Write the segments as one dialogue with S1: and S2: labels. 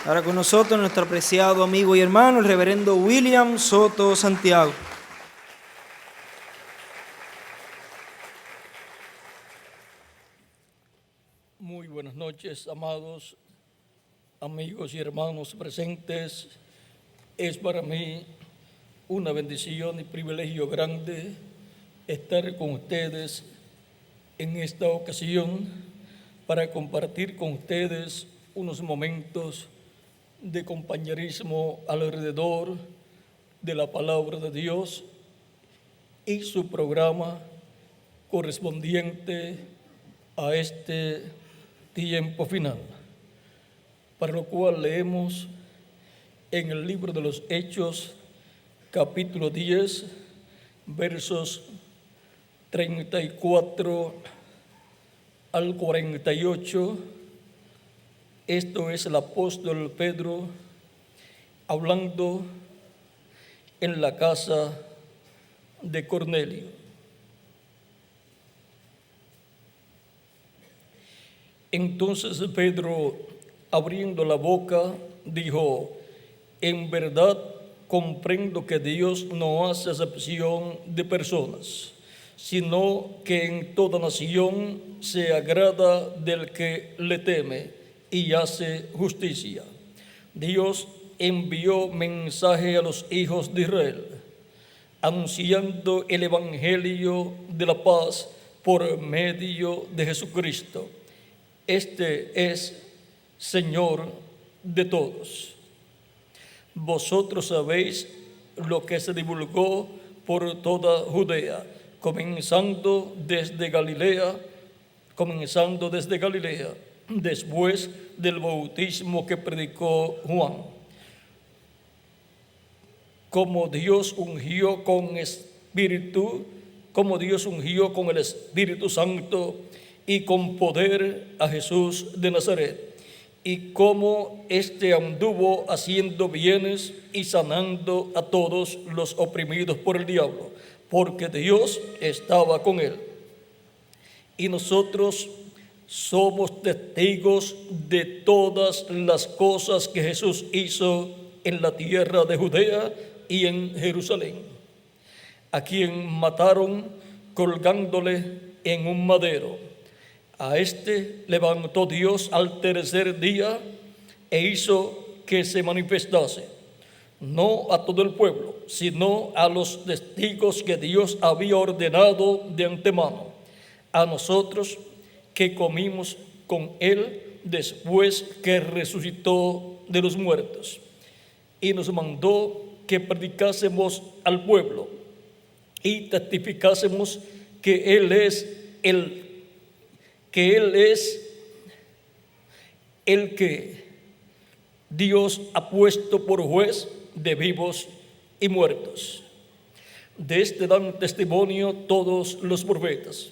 S1: Ahora con nosotros nuestro apreciado amigo y hermano, el reverendo William Soto Santiago.
S2: Muy buenas noches, amados amigos y hermanos presentes. Es para mí una bendición y privilegio grande estar con ustedes en esta ocasión para compartir con ustedes unos momentos de compañerismo alrededor de la palabra de Dios y su programa correspondiente a este tiempo final, para lo cual leemos en el libro de los Hechos, capítulo 10, versos 34 al 48. Esto es el apóstol Pedro hablando en la casa de Cornelio. Entonces Pedro, abriendo la boca, dijo: en verdad comprendo que Dios no hace acepción de personas, sino que en toda nación se agrada del que le teme y hace justicia. Dios envió mensaje a los hijos de Israel, anunciando el evangelio de la paz por medio de Jesucristo. Este es Señor de todos. Vosotros sabéis lo que se divulgó por toda Judea, comenzando desde Galilea, después del bautismo que predicó Juan, como Dios ungió con el Espíritu Santo y con poder a Jesús de Nazaret, y cómo éste anduvo haciendo bienes y sanando a todos los oprimidos por el diablo, porque Dios estaba con él. Y nosotros somos testigos de todas las cosas que Jesús hizo en la tierra de Judea y en Jerusalén, a quien mataron colgándole en un madero. A este levantó Dios al tercer día e hizo que se manifestase, no a todo el pueblo, sino a los testigos que Dios había ordenado de antemano, a nosotros que comimos con él después que resucitó de los muertos. Y nos mandó que predicásemos al pueblo y testificásemos que Él es el que Dios ha puesto por juez de vivos y muertos. De este dan testimonio todos los profetas,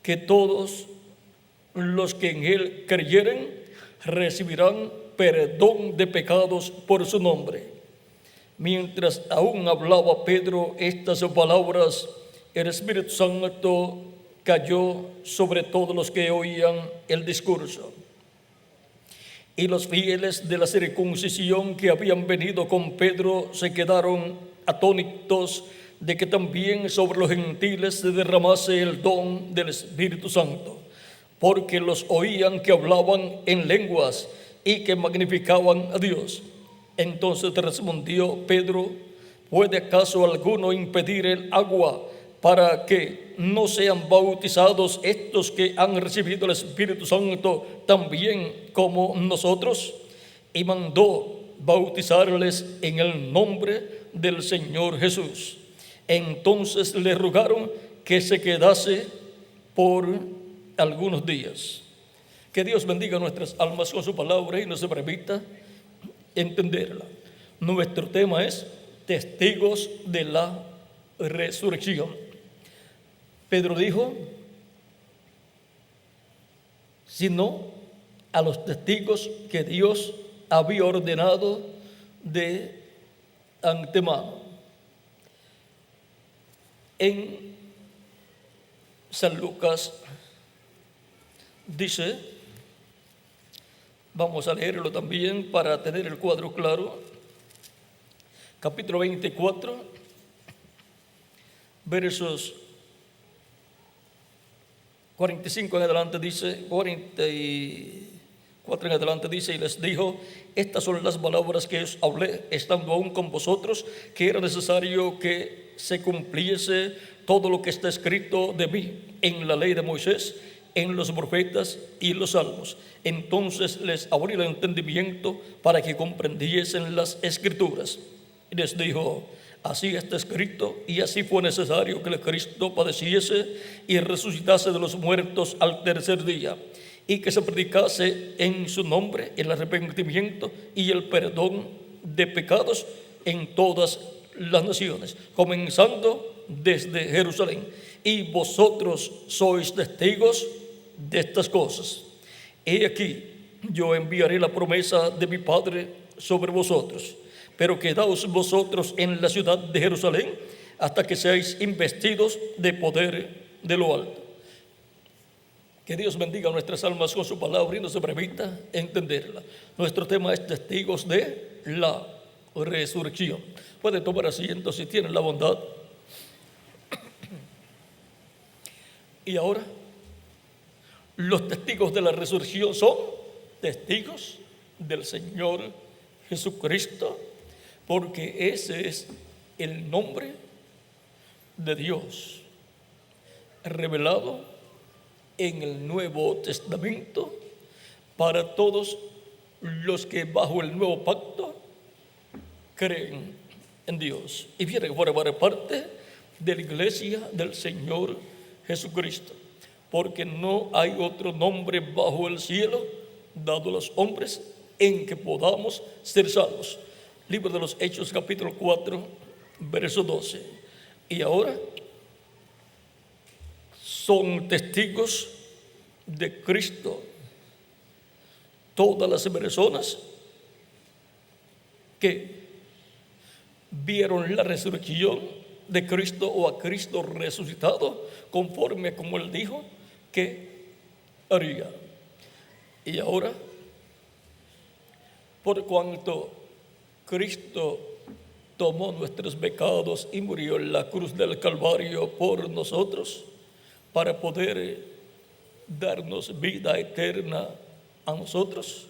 S2: que todos los que en Él creyeren recibirán perdón de pecados por su nombre. Mientras aún hablaba Pedro estas palabras, el Espíritu Santo cayó sobre todos los que oían el discurso. Y los fieles de la circuncisión que habían venido con Pedro se quedaron atónitos de que también sobre los gentiles se derramase el don del Espíritu Santo, porque los oían que hablaban en lenguas y que magnificaban a Dios. Entonces respondió Pedro: ¿puede acaso alguno impedir el agua para que no sean bautizados estos que han recibido el Espíritu Santo también como nosotros? Y mandó bautizarles en el nombre del Señor Jesús. Entonces le rogaron que se quedase por algunos días. Que Dios bendiga nuestras almas con su palabra y nos permita entenderla. Nuestro tema es testigos de la resurrección. Pedro dijo: sino a los testigos que Dios había ordenado de antemano. En San Lucas dice: Vamos a leerlo también para tener el cuadro claro. Capítulo 24, versos 45 en adelante dice, 44 en adelante dice, y les dijo, estas son las palabras que os hablé, estando aún con vosotros, que era necesario que se cumpliese todo lo que está escrito de mí en la ley de Moisés, en los profetas y los salmos. Entonces les abrí el entendimiento para que comprendiesen las escrituras. Y les dijo, así está escrito, y así fue necesario que el Cristo padeciese y resucitase de los muertos al tercer día, y que se predicase en su nombre el arrepentimiento y el perdón de pecados en todas las naciones, comenzando desde Jerusalén. Y vosotros sois testigos de estas cosas. He aquí, yo enviaré la promesa de mi Padre sobre vosotros, pero quedaos vosotros en la ciudad de Jerusalén hasta que seáis investidos de poder de lo alto. Que Dios bendiga nuestras almas con su palabra y nos permita entenderla. Nuestro tema es testigos de la resurrección. Pueden tomar asiento si tienen la bondad. Y ahora, los testigos de la resurrección son testigos del Señor Jesucristo, porque ese es el nombre de Dios revelado en el Nuevo Testamento para todos los que bajo el nuevo pacto creen en Dios y vienen a formar parte de la iglesia del Señor Jesucristo, porque no hay otro nombre bajo el cielo dado a los hombres en que podamos ser salvos. Libro de los Hechos, capítulo 4, verso 12. Y ahora son testigos de Cristo todas las personas que vieron la resurrección de Cristo o a Cristo resucitado, conforme a como Él dijo que haría. Y ahora, por cuanto Cristo tomó nuestros pecados y murió en la cruz del Calvario por nosotros, para poder darnos vida eterna a nosotros,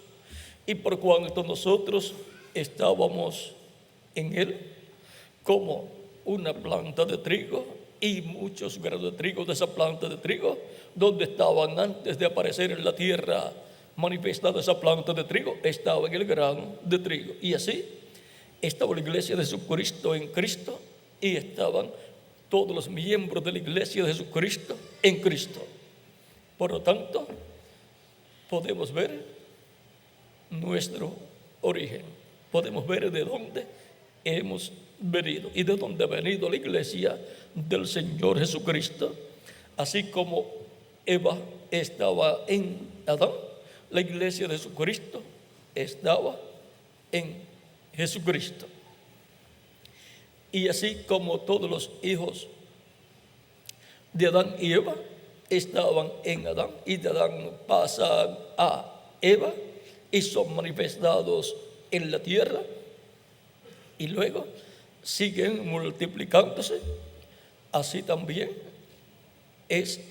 S2: y por cuanto nosotros estábamos en Él como una planta de trigo y muchos granos de trigo de esa planta de trigo, donde estaban antes de aparecer en la tierra manifestada esa planta de trigo, estaba en el grano de trigo. Y así estaba la iglesia de Jesucristo en Cristo, y estaban todos los miembros de la iglesia de Jesucristo en Cristo. Por lo tanto, podemos ver nuestro origen, podemos ver de dónde hemos venido y de dónde ha venido la iglesia del Señor Jesucristo. Así como Eva estaba en Adán, la iglesia de Jesucristo estaba en Jesucristo. Y así como todos los hijos de Adán y Eva estaban en Adán, y de Adán pasan a Eva y son manifestados en la tierra, y luego siguen multiplicándose, así también es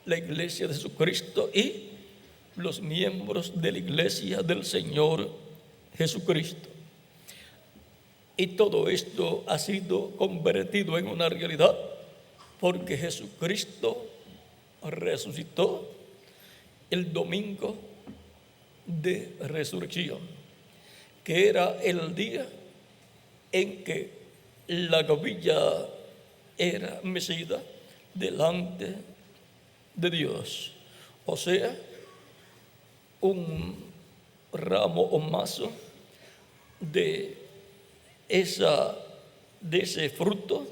S2: la iglesia de Jesucristo y los miembros de la iglesia del Señor Jesucristo. Y todo esto ha sido convertido en una realidad porque Jesucristo resucitó el domingo de resurrección, que era el día en que la gavilla era mecida delante de Dios, o sea, un ramo o mazo de ese fruto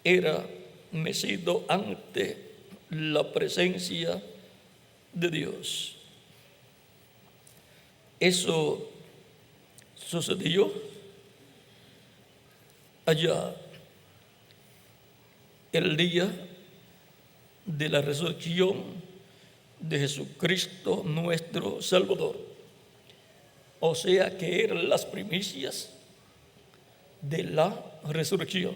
S2: era mecido ante la presencia de Dios. Eso sucedió allá el día de la resurrección de Jesucristo nuestro Salvador. o sea que eran las primicias de la resurrección,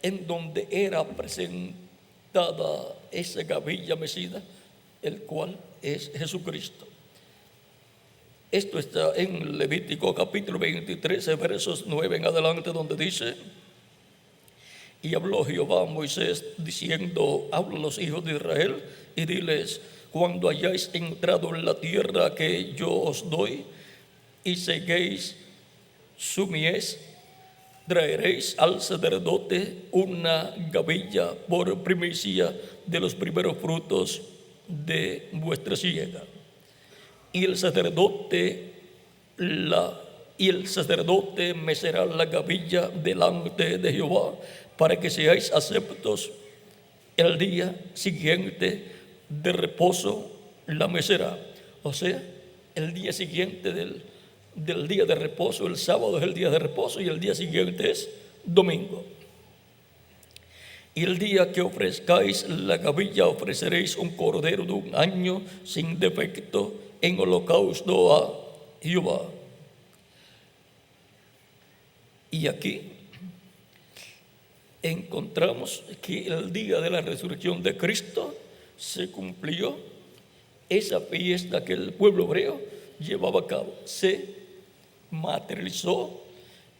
S2: en donde era presentada esa gavilla mecida, el cual es Jesucristo. Esto está en Levítico capítulo 23, versos 9 en adelante, donde dice: y habló Jehová a Moisés diciendo, habla a los hijos de Israel y diles, cuando hayáis entrado en la tierra que yo os doy y seguéis su mies, traeréis al sacerdote una gavilla por primicia de los primeros frutos de vuestra siega. Y el sacerdote mecerá la gavilla delante de Jehová, para que seáis aceptos. El día siguiente de reposo la mecerá. O sea, el día siguiente del día de reposo, el sábado es el día de reposo y el día siguiente es domingo. Y el día que ofrezcáis la gavilla ofreceréis un cordero de 1 año sin defecto en holocausto a Jehová. Y aquí encontramos que el día de la resurrección de Cristo se cumplió esa fiesta que el pueblo hebreo llevaba a cabo. Se materializó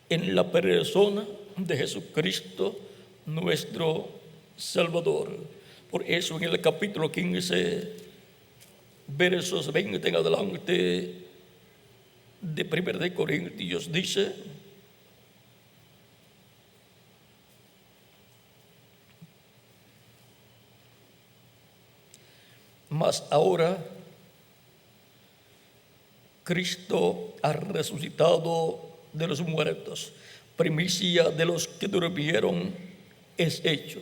S2: en la persona de Jesucristo, nuestro Salvador. Por eso en el capítulo 15, versos 20 en adelante de 1 de Corintios dice: mas ahora Cristo ha resucitado de los muertos, primicia de los que durmieron es hecho.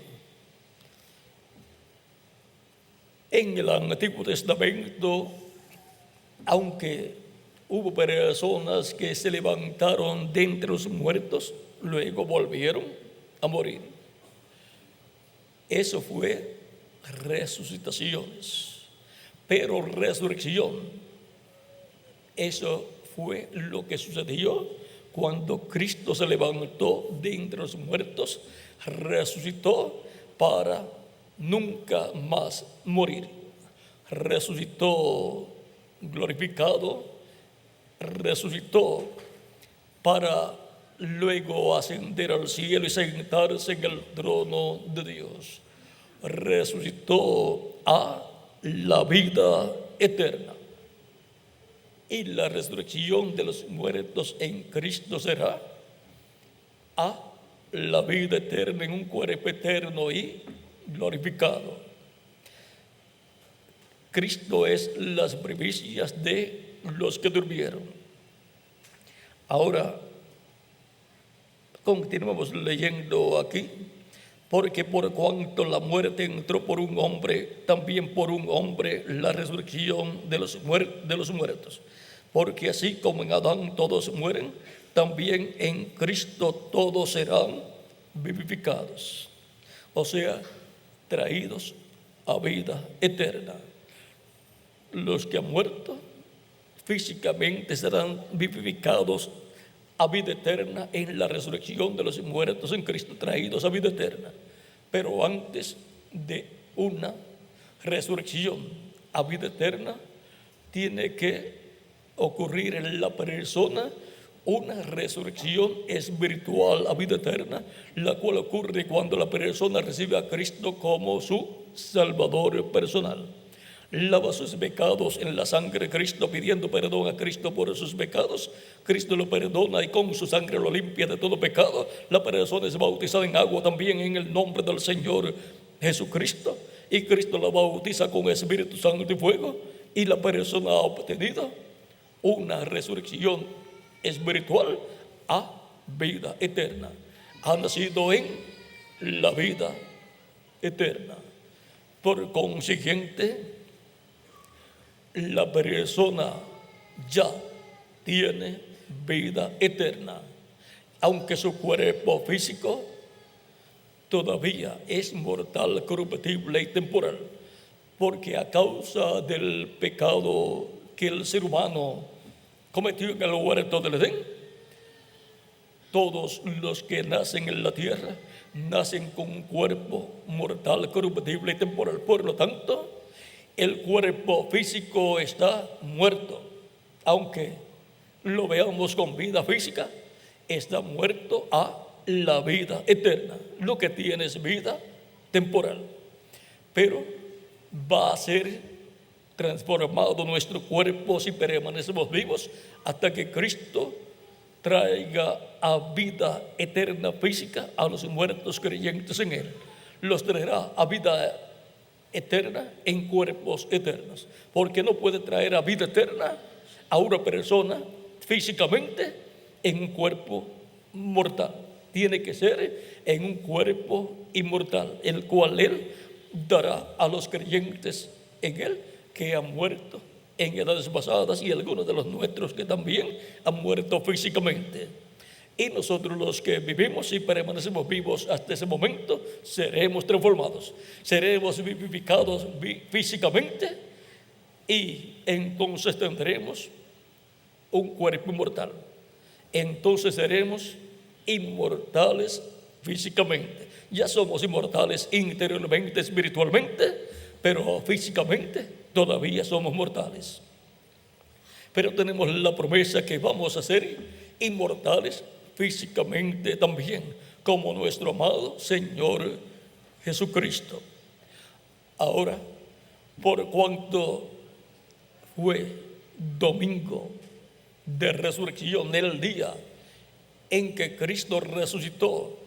S2: En el Antiguo Testamento, aunque hubo personas que se levantaron de entre los muertos, luego volvieron a morir. Eso fue resucitaciones. Pero resurrección, eso fue lo que sucedió cuando Cristo se levantó de entre los muertos, resucitó para nunca más morir. Resucitó glorificado, resucitó para luego ascender al cielo y sentarse en el trono de Dios. Resucitó a la vida eterna. Y la resurrección de los muertos en Cristo será a la vida eterna en un cuerpo eterno y glorificado. Cristo es las primicias de los que durmieron. Ahora, continuamos leyendo aquí. Porque por cuanto la muerte entró por un hombre, también por un hombre la resurrección de los muertos. Porque así como en Adán todos mueren, también en Cristo todos serán vivificados. O sea, traídos a vida eterna. Los que han muerto físicamente serán vivificados a vida eterna en la resurrección de los muertos en Cristo, traídos a vida eterna. Pero antes de una resurrección a vida eterna, tiene que ocurrir en la persona una resurrección espiritual a vida eterna, la cual ocurre cuando la persona recibe a Cristo como su Salvador personal. Lava sus pecados en la sangre de Cristo, pidiendo perdón a Cristo por sus pecados. Cristo lo perdona y con su sangre lo limpia de todo pecado. La persona es bautizada en agua también en el nombre del Señor Jesucristo. Y Cristo la bautiza con Espíritu Santo y fuego. Y la persona ha obtenido una resurrección espiritual a vida eterna. Ha nacido en la vida eterna. Por consiguiente, la persona ya tiene vida eterna, aunque su cuerpo físico todavía es mortal, corruptible y temporal, porque a causa del pecado que el ser humano cometió en el huerto del Edén. Todos los que nacen en la tierra nacen con un cuerpo mortal, corruptible y temporal. Por lo tanto, el cuerpo físico está muerto, aunque lo veamos con vida física, está muerto a la vida eterna. Lo que tiene es vida temporal, pero va a ser transformado nuestro cuerpo si permanecemos vivos hasta que Cristo traiga a vida eterna física a los muertos creyentes en Él. Los traerá a vida eterna en cuerpos eternos, porque no puede traer a vida eterna a una persona físicamente en un cuerpo mortal. Tiene que ser en un cuerpo inmortal, el cual Él dará a los creyentes en Él que han muerto en edades pasadas y algunos de los nuestros que también han muerto físicamente. Y nosotros los que vivimos y permanecemos vivos hasta ese momento seremos transformados, seremos vivificados físicamente y entonces tendremos un cuerpo inmortal. Entonces seremos inmortales físicamente. Ya somos inmortales interiormente, espiritualmente, pero físicamente todavía somos mortales. Pero tenemos la promesa que vamos a ser inmortales físicamente también, como nuestro amado Señor Jesucristo. Ahora, por cuanto fue domingo de resurrección, el día en que Cristo resucitó,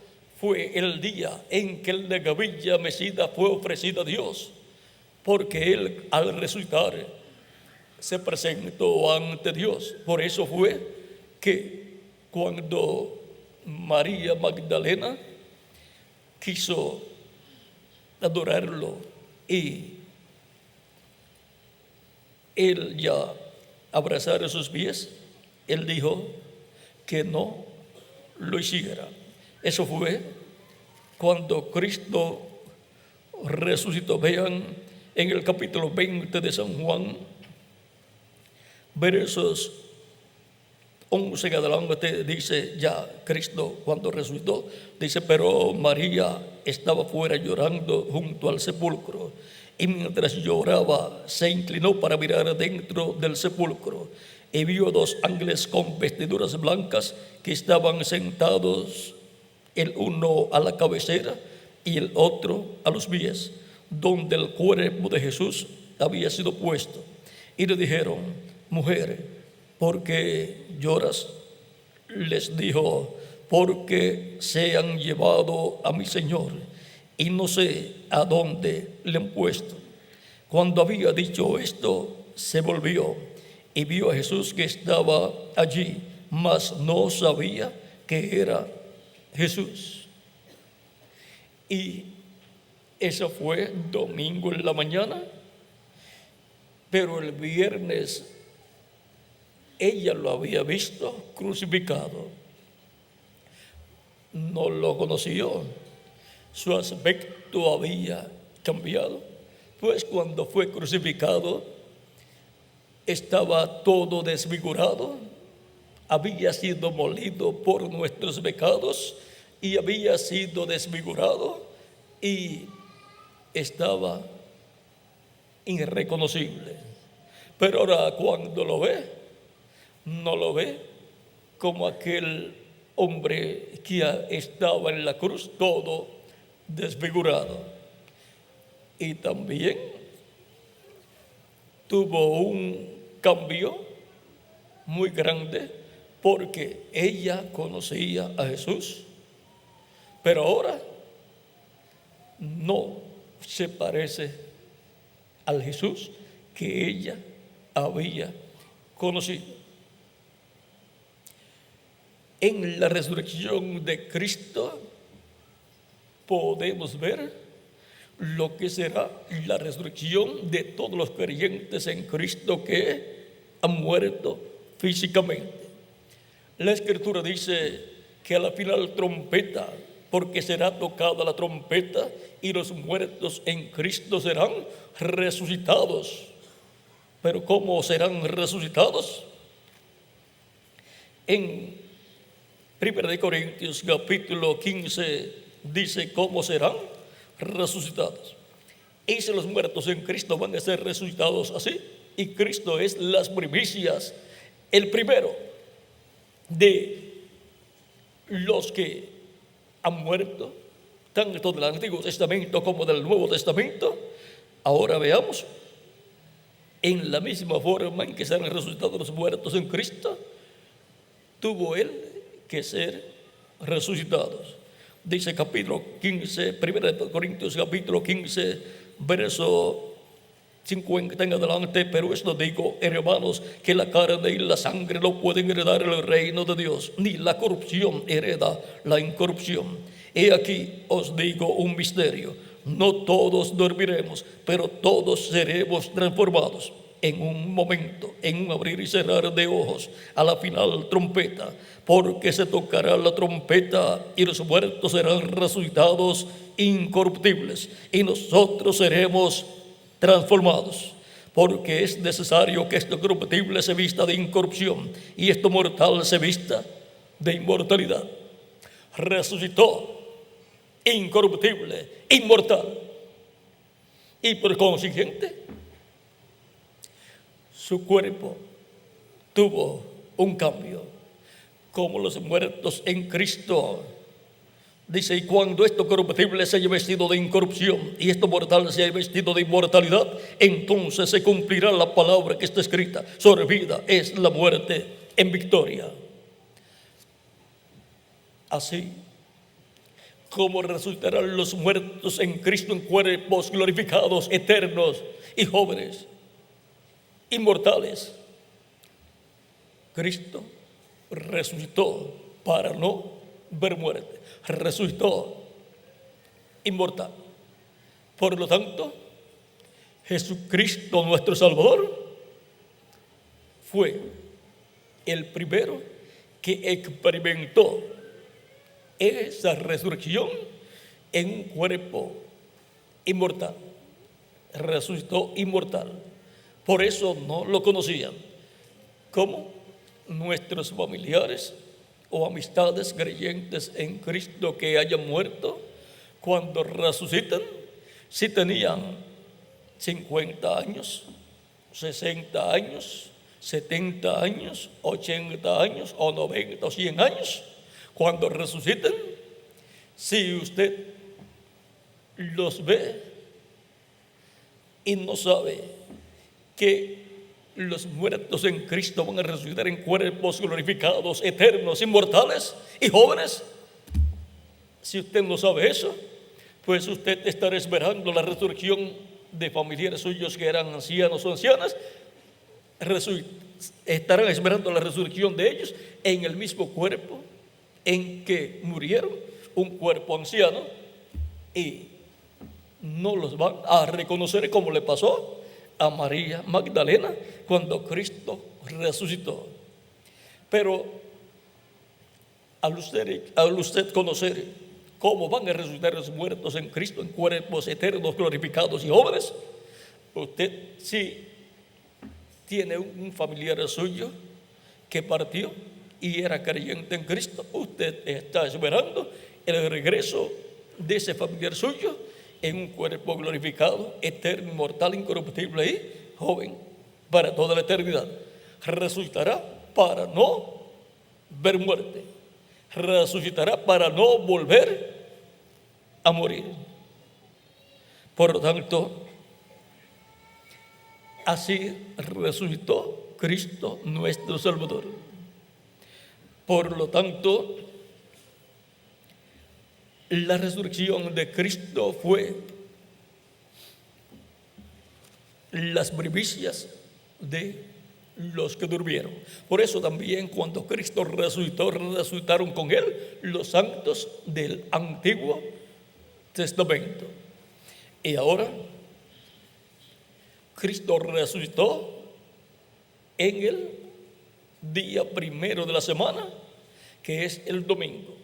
S2: fue el día en que la gavilla mecida fue ofrecida a Dios, porque Él al resucitar se presentó ante Dios. Por eso fue que cuando María Magdalena quiso adorarlo y Él ya abrazar sus pies, Él dijo que no lo hiciera. Eso fue cuando Cristo resucitó. Vean en el capítulo 20 de San Juan, versos 11 en adelante, dice ya Cristo cuando resucitó, dice: pero María estaba fuera llorando junto al sepulcro, y mientras lloraba se inclinó para mirar dentro del sepulcro y vio dos ángeles con vestiduras blancas que estaban sentados, el uno a la cabecera y el otro a los pies, donde el cuerpo de Jesús había sido puesto. Y le dijeron: mujer, ¿por qué lloras? Les dijo: porque se han llevado a mi Señor y no sé a dónde le han puesto. Cuando había dicho esto, se volvió y vio a Jesús que estaba allí, mas no sabía que era Jesús. Y eso fue domingo en la mañana, pero el viernes ella lo había visto crucificado. No lo conoció, su aspecto había cambiado, pues cuando fue crucificado estaba todo desfigurado, había sido molido por nuestros pecados y había sido desfigurado y estaba irreconocible. Pero ahora cuando lo ve, no lo ve como aquel hombre que estaba en la cruz, todo desfigurado. Y también tuvo un cambio muy grande, porque ella conocía a Jesús, pero ahora no se parece al Jesús que ella había conocido. En la resurrección de Cristo podemos ver lo que será la resurrección de todos los creyentes en Cristo que han muerto físicamente. La Escritura dice que a la final trompeta, porque será tocada la trompeta y los muertos en Cristo serán resucitados. Pero ¿cómo serán resucitados? En 1 Corintios capítulo 15 dice cómo serán resucitados. Y si los muertos en Cristo van a ser resucitados así, y Cristo es las primicias, el primero de los que han muerto, tanto del Antiguo Testamento como del Nuevo Testamento. Ahora veamos, en la misma forma en que serán resucitados los muertos en Cristo, tuvo Él que ser resucitados. Dice capítulo 15, 1 Corintios capítulo 15, verso 50 en adelante: pero esto digo, hermanos, que la carne y la sangre no pueden heredar el reino de Dios, ni la corrupción hereda la incorrupción. He aquí os digo un misterio: no todos dormiremos, pero todos seremos transformados en un momento, en un abrir y cerrar de ojos, a la final trompeta, porque se tocará la trompeta y los muertos serán resucitados incorruptibles, y nosotros seremos transformados, porque es necesario que esto corruptible se vista de incorrupción y esto mortal se vista de inmortalidad. Resucitó incorruptible, inmortal, y por consiguiente su cuerpo tuvo un cambio, como los muertos en Cristo. Dice: y cuando esto corruptible se haya vestido de incorrupción y esto mortal se haya vestido de inmortalidad, entonces se cumplirá la palabra que está escrita: sobre vida es la muerte en victoria. Así como resucitarán los muertos en Cristo en cuerpos glorificados, eternos y jóvenes, inmortales, Cristo resucitó para no ver muerte, resucitó inmortal. Por lo tanto, Jesucristo nuestro Salvador fue el primero que experimentó esa resurrección en un cuerpo inmortal. Resucitó inmortal. Por eso no lo conocían. Como nuestros familiares o amistades creyentes en Cristo que hayan muerto, cuando resucitan, si tenían 50 años, 60 años, 70 años, 80 años o 90 o 100 años, cuando resuciten, si usted los ve y no sabe que los muertos en Cristo van a resucitar en cuerpos glorificados, eternos, inmortales y jóvenes, si usted no sabe eso, pues usted estará esperando la resurrección de familiares suyos que eran ancianos o ancianas. Estarán esperando la resurrección de ellos en el mismo cuerpo en que murieron, un cuerpo anciano, y no los van a reconocer, como le pasó a María Magdalena cuando Cristo resucitó. Pero al usted conocer cómo van a resucitar los muertos en Cristo en cuerpos eternos, glorificados y jóvenes, usted, si tiene un familiar suyo que partió y era creyente en Cristo, usted está esperando el regreso de ese familiar suyo en un cuerpo glorificado, eterno, inmortal, incorruptible y joven para toda la eternidad. Resucitará para no ver muerte, resucitará para no volver a morir. Por lo tanto, así resucitó Cristo nuestro Salvador. Por lo tanto, la resurrección de Cristo fue las primicias de los que durmieron. Por eso también cuando Cristo resucitó, resucitaron con Él los santos del Antiguo Testamento. Y ahora Cristo resucitó en el día primero de la semana, que es el domingo.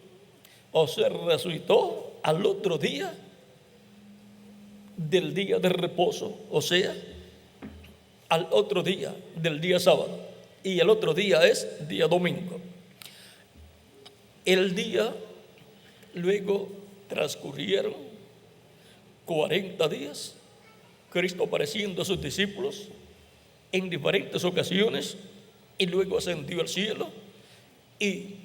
S2: O sea, resucitó al otro día del día de reposo, o sea, al otro día del día sábado, y el otro día es día domingo. El día, luego transcurrieron 40 días, Cristo apareciendo a sus discípulos en diferentes ocasiones y luego ascendió al cielo, y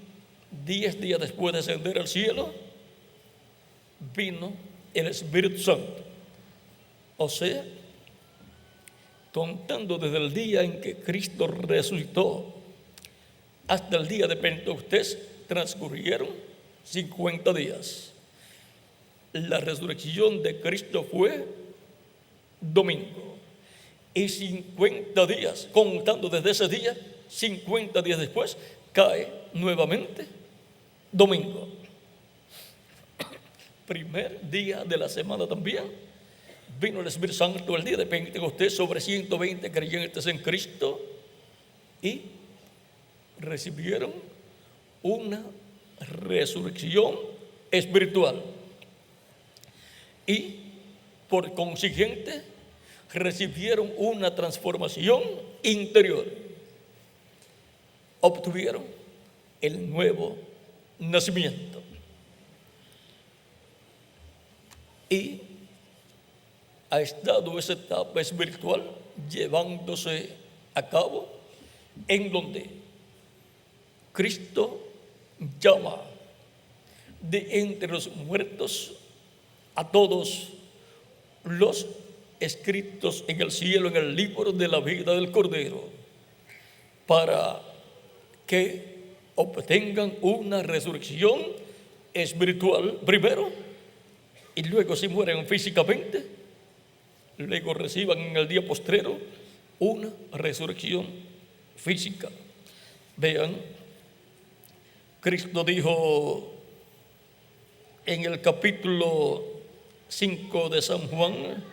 S2: 10 días después de ascender al cielo vino el Espíritu Santo. O sea, contando desde el día en que Cristo resucitó hasta el día de Pentecostés, transcurrieron 50 días. La resurrección de Cristo fue domingo, y 50 días, contando desde ese día, 50 días después, cae nuevamente domingo. Primer día de la semana también vino el Espíritu Santo el día de Pentecostés sobre 120 creyentes en Cristo, y recibieron una resurrección espiritual, y por consiguiente recibieron una transformación interior, obtuvieron el nuevo nacimiento. Y ha estado esa etapa espiritual llevándose a cabo en donde Cristo llama de entre los muertos a todos los escritos en el cielo en el libro de la vida del Cordero, para que obtengan una resurrección espiritual primero, y luego, si mueren físicamente, luego reciban en el día postrero una resurrección física. Vean, Cristo dijo en el capítulo 5 de San Juan,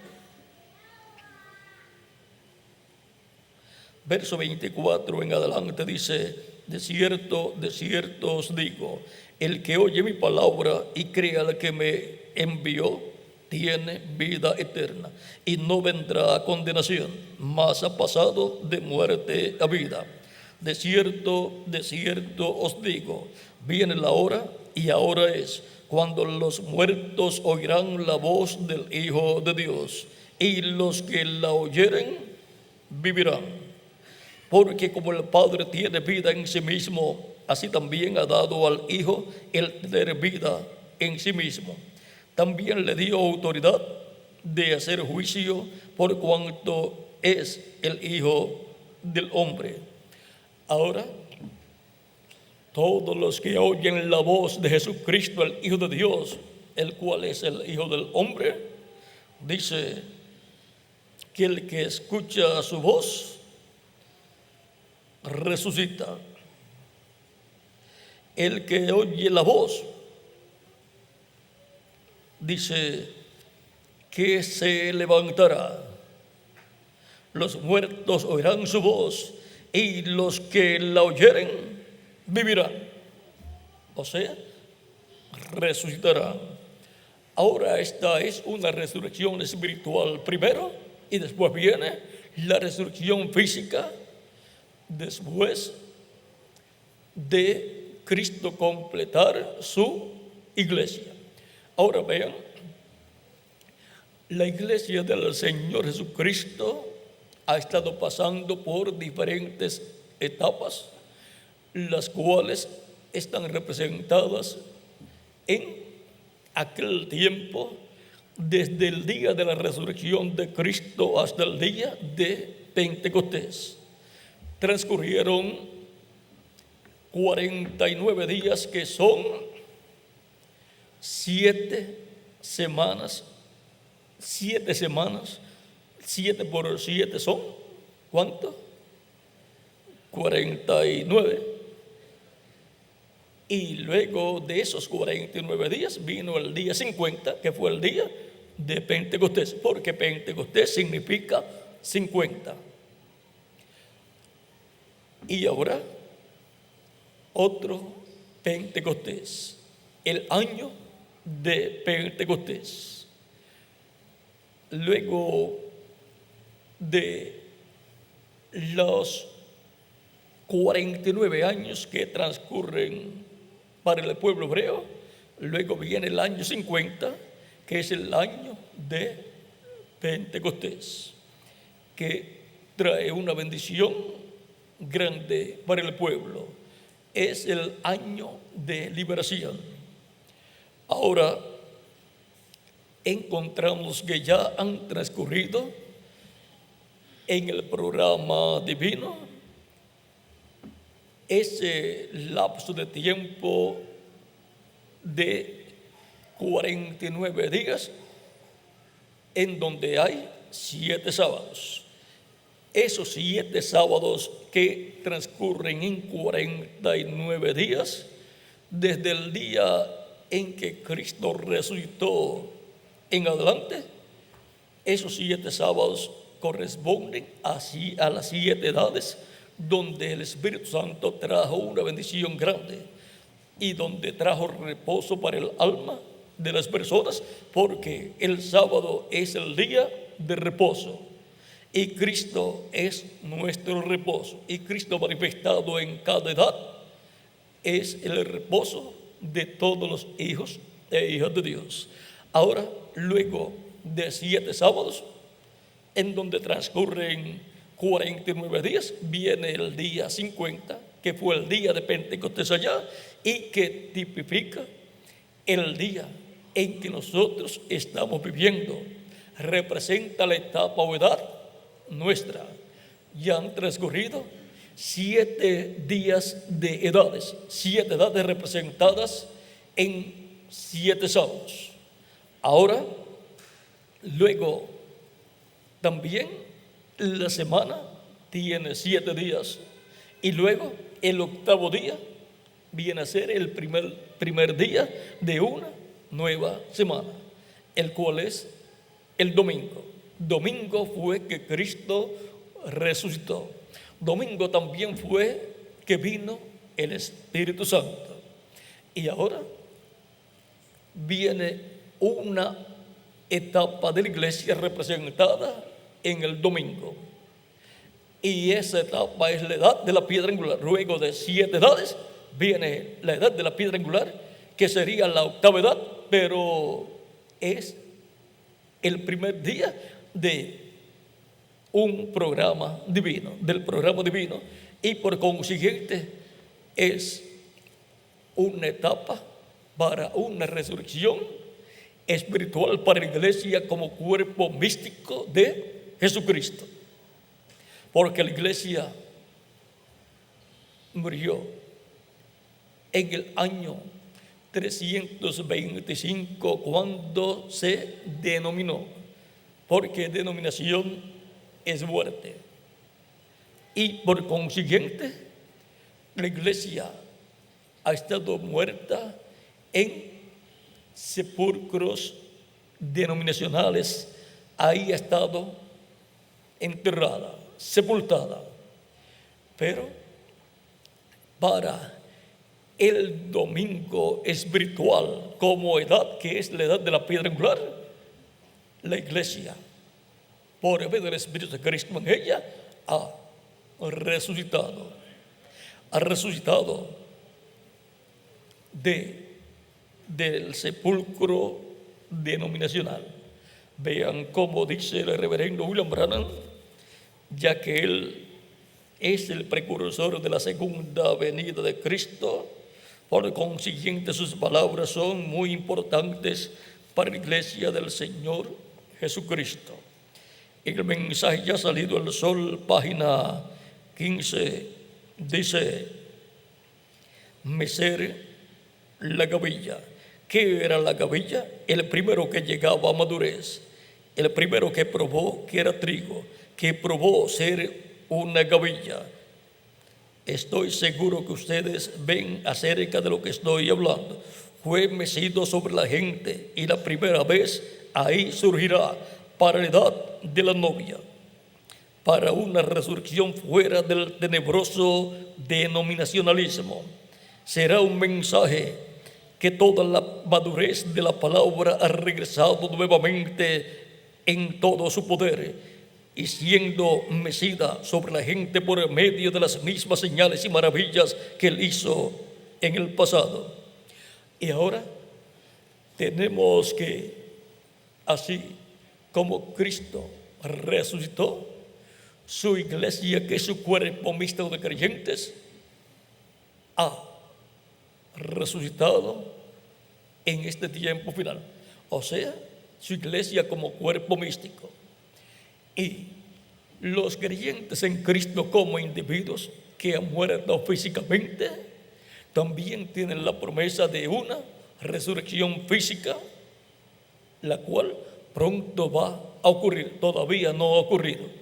S2: verso 24 en adelante, dice: de cierto os digo, el que oye mi palabra y crea al que me envió, tiene vida eterna, y no vendrá a condenación, mas ha pasado de muerte a vida. De cierto os digo, viene la hora, y ahora es, cuando los muertos oirán la voz del Hijo de Dios, y los que la oyeren vivirán. Porque como el Padre tiene vida en sí mismo, así también ha dado al Hijo el tener vida en sí mismo. También le dio autoridad de hacer juicio, por cuanto es el Hijo del Hombre. Ahora, todos los que oyen la voz de Jesucristo, el Hijo de Dios, el cual es el Hijo del Hombre, dice que el que escucha su voz resucita. El que oye la voz, dice que se levantará. Los muertos oirán su voz, y los que la oyeren vivirán. O sea, resucitarán. Ahora esta es una resurrección espiritual primero, y después viene la resurrección física, después de Cristo completar su iglesia. Ahora vean, la iglesia del Señor Jesucristo ha estado pasando por diferentes etapas, las cuales están representadas en aquel tiempo, desde el día de la resurrección de Cristo hasta el día de Pentecostés. Transcurrieron 49 días, que son 7 semanas. 7 semanas, 7 por 7 son, ¿cuánto? 49. Y luego de esos 49 días vino el día 50, que fue el día de Pentecostés, porque Pentecostés significa 50. Y ahora otro Pentecostés, el año de Pentecostés. Luego de los 49 años que transcurren para el pueblo hebreo. Luego viene el año 50, que es el año de Pentecostés, que trae una bendición grande para el pueblo. Es el año de liberación. Ahora encontramos que ya han transcurrido en el programa divino ese lapso de tiempo de 49 días, en donde hay 7 sábados. Esos 7 sábados que transcurren en 49 días, desde el día en que Cristo resucitó en adelante, esos 7 sábados corresponden a las 7 edades donde el Espíritu Santo trajo una bendición grande y donde trajo reposo para el alma de las personas, porque el sábado es el día de reposo y Cristo es nuestro reposo, y Cristo manifestado en cada edad es el reposo de todos los hijos e hijas de Dios. Ahora, luego de 7 sábados, en donde transcurren 49 días, viene el día 50, que fue el día de Pentecostés allá, y que tipifica el día en que nosotros estamos viviendo. Representa la etapa o edad nuestra. Ya han transcurrido 7 días de edades, 7 edades representadas en 7 sábados. Ahora, luego, también la semana tiene 7 días, y luego el 8º día viene a ser el primer día de una nueva semana, el cual es el domingo. Domingo fue que Cristo resucitó. Domingo también fue que vino el Espíritu Santo. Y ahora viene una etapa de la iglesia representada en el domingo. Y esa etapa es la edad de la piedra angular. Luego de 7 edades viene la edad de la piedra angular, que sería la 8ª edad, pero es el primer día de un programa divino, del programa divino, y por consiguiente es una etapa para una resurrección espiritual para la iglesia como cuerpo místico de Jesucristo. Porque la iglesia murió en el año 325 cuando se denominó, porque denominación es muerte. Y por consiguiente, la iglesia ha estado muerta en sepulcros denominacionales. Ahí ha estado enterrada, sepultada. Pero para el domingo espiritual, como edad que es la edad de la piedra angular, la iglesia, por medio del Espíritu de Cristo en ella, ha resucitado del sepulcro denominacional. Vean cómo dice el reverendo William Branham, ya que él es el precursor de la segunda venida de Cristo. Por consiguiente, sus palabras son muy importantes para la iglesia del Señor Jesucristo. En el mensaje ya salido al sol, página 15, dice: mecer la gavilla. ¿Qué era la gavilla? El primero que llegaba a madurez, el primero que probó que era trigo, que probó ser una gavilla. Estoy seguro que ustedes ven acerca de lo que estoy hablando. Fue mecido sobre la gente, y la primera vez ahí surgirá para la edad de la novia, para una resurrección fuera del tenebroso denominacionalismo. Será un mensaje que toda la madurez de la palabra ha regresado nuevamente en todo su poder, y siendo mecida sobre la gente por medio de las mismas señales y maravillas que él hizo en el pasado. Y ahora tenemos que, así como Cristo resucitó, su iglesia, que es su cuerpo mixto de creyentes, ha resucitado en este tiempo final. O sea, su iglesia como cuerpo místico. Y los creyentes en Cristo como individuos que han muerto físicamente, también tienen la promesa de una resurrección física, la cual pronto va a ocurrir. Todavía no ha ocurrido.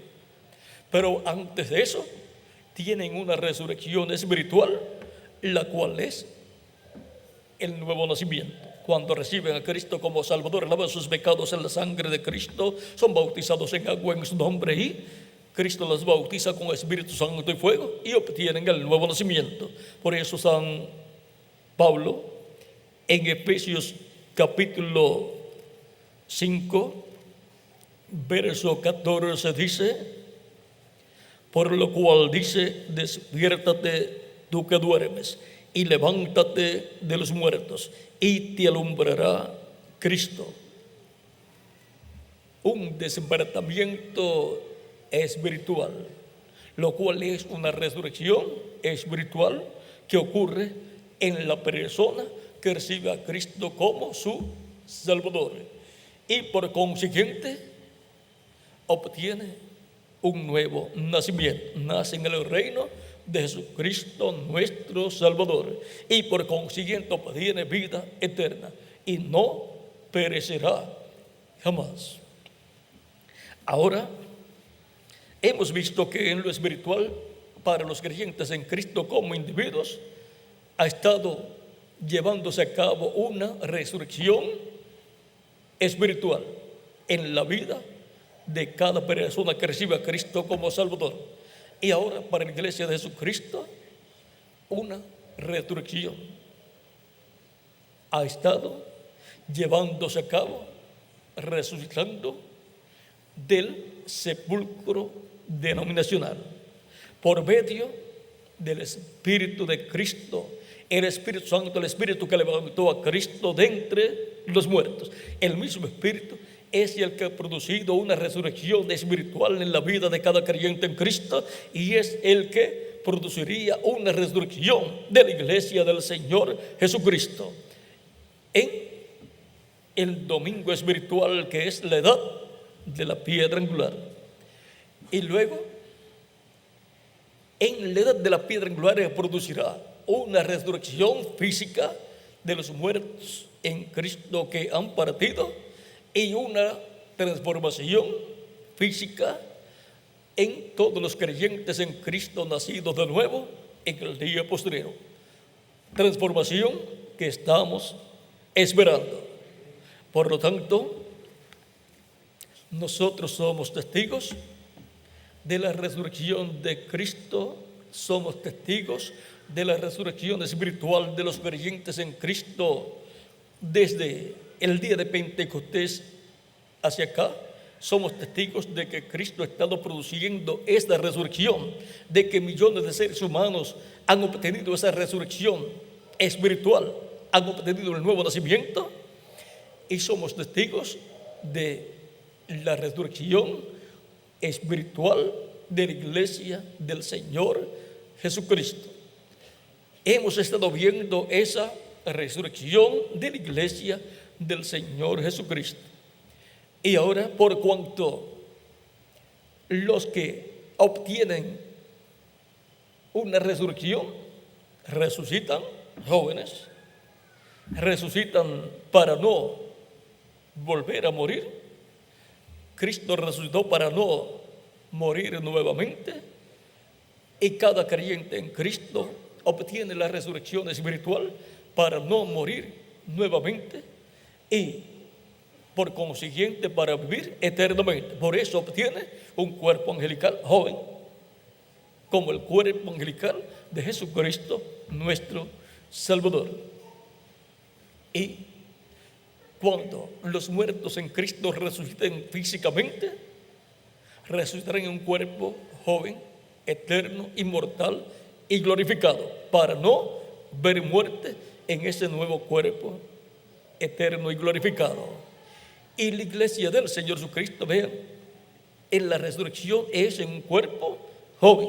S2: Pero antes de eso, tienen una resurrección espiritual, la cual es el nuevo nacimiento. Cuando reciben a Cristo como Salvador, lavan sus pecados en la sangre de Cristo, son bautizados en agua en su nombre y Cristo los bautiza con Espíritu Santo y fuego y obtienen el nuevo nacimiento. Por eso San Pablo en Efesios capítulo 5, verso 14 dice: por lo cual dice, despiértate tú que duermes, y levántate de los muertos, y te alumbrará Cristo. Un despertamiento espiritual, lo cual es una resurrección espiritual que ocurre en la persona que recibe a Cristo como su Salvador, y por consiguiente obtiene un nuevo nacimiento, nace en el reino de Jesucristo nuestro Salvador, y por consiguiente obtiene vida eterna y no perecerá jamás. Ahora hemos visto que en lo espiritual, para los creyentes en Cristo como individuos, ha estado llevándose a cabo una resurrección espiritual en la vida de cada persona que recibe a Cristo como Salvador. Y ahora para la iglesia de Jesucristo, una resurrección ha estado llevándose a cabo, resucitando del sepulcro denominacional por medio del Espíritu de Cristo, el Espíritu Santo, el Espíritu que levantó a Cristo de entre los muertos. El mismo Espíritu es el que ha producido una resurrección espiritual en la vida de cada creyente en Cristo, y es el que produciría una resurrección de la iglesia del Señor Jesucristo en el domingo espiritual, que es la edad de la piedra angular. Y luego en la edad de la piedra angular producirá una resurrección física de los muertos en Cristo que han partido, y una transformación física en todos los creyentes en Cristo nacidos de nuevo en el día postrero. Transformación que estamos esperando. Por lo tanto, nosotros somos testigos de la resurrección de Cristo, somos testigos de la resurrección espiritual de los creyentes en Cristo desde el día de Pentecostés hacia acá. Somos testigos de que Cristo ha estado produciendo esta resurrección, de que millones de seres humanos han obtenido esa resurrección espiritual, han obtenido el nuevo nacimiento, y somos testigos de la resurrección espiritual de la iglesia del Señor Jesucristo. Hemos estado viendo esa resurrección de la iglesia del Señor Jesucristo. Y ahora, por cuanto los que obtienen una resurrección resucitan jóvenes, resucitan para no volver a morir. Cristo resucitó para no morir nuevamente, y cada creyente en Cristo obtiene la resurrección espiritual para no morir nuevamente y por consiguiente para vivir eternamente. Por eso obtiene un cuerpo angelical joven, como el cuerpo angelical de Jesucristo nuestro Salvador. Y cuando los muertos en Cristo resuciten físicamente, resucitarán en un cuerpo joven, eterno, inmortal y glorificado, para no ver muerte en ese nuevo cuerpo eterno y glorificado. Y la iglesia del Señor Jesucristo, vean, en la resurrección es en un cuerpo joven.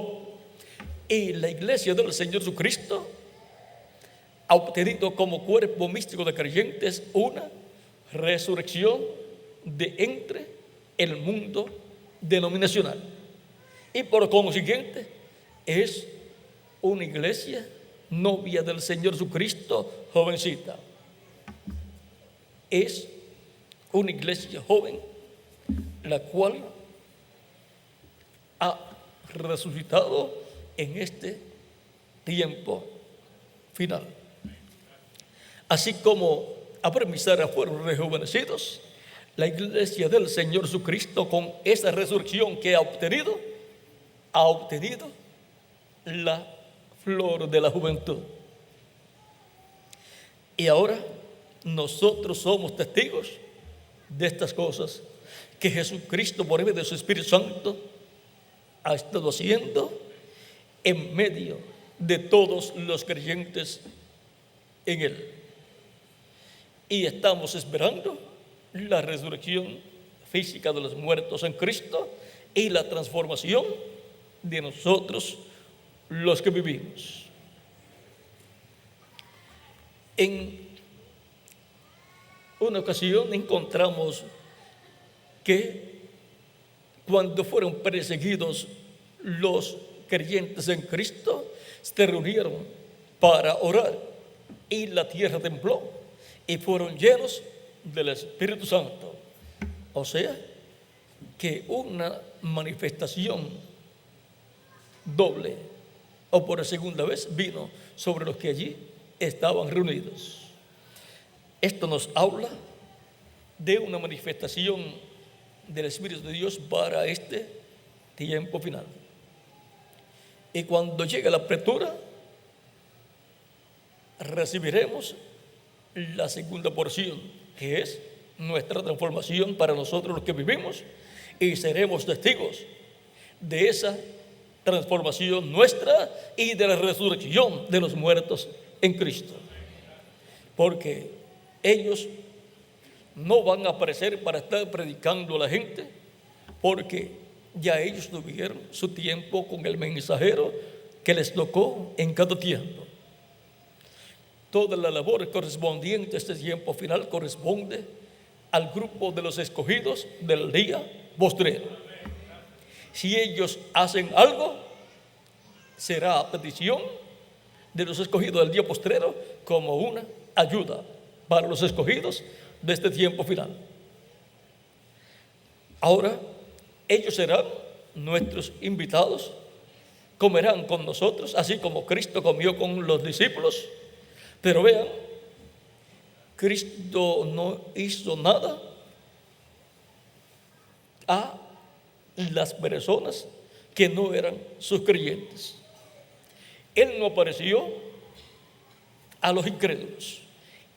S2: Y la iglesia del Señor Jesucristo ha obtenido como cuerpo místico de creyentes una resurrección de entre el mundo denominacional. Y por consiguiente es una iglesia novia del Señor Jesucristo, jovencita. Es una iglesia joven, la cual ha resucitado en este tiempo final. Así como Abraham y Sara fueron rejuvenecidos, la iglesia del Señor Jesucristo, con esa resurrección que ha obtenido la flor de la juventud. Y ahora nosotros somos testigos de estas cosas que Jesucristo, por medio de su Espíritu Santo, ha estado haciendo en medio de todos los creyentes en Él. Y estamos esperando la resurrección física de los muertos en Cristo y la transformación de nosotros los que vivimos. En una ocasión encontramos que cuando fueron perseguidos los creyentes en Cristo, se reunieron para orar y la tierra tembló y fueron llenos del Espíritu Santo. O sea, que una manifestación doble o por segunda vez vino sobre los que allí estaban reunidos. Esto nos habla de una manifestación del Espíritu de Dios para este tiempo final. Y cuando llegue la apertura, recibiremos la segunda porción, que es nuestra transformación para nosotros los que vivimos, y seremos testigos de esa transformación nuestra y de la resurrección de los muertos en Cristo. Porque ellos no van a aparecer para estar predicando a la gente, porque ya ellos tuvieron su tiempo con el mensajero que les tocó en cada tiempo. Toda la labor correspondiente a este tiempo final corresponde al grupo de los escogidos del día postrero. Si ellos hacen algo, será a petición de los escogidos del día postrero como una ayuda para los escogidos de este tiempo final. Ahora, ellos serán nuestros invitados, comerán con nosotros, así como Cristo comió con los discípulos. Pero vean, Cristo no hizo nada a las personas que no eran sus creyentes. Él no apareció a los incrédulos.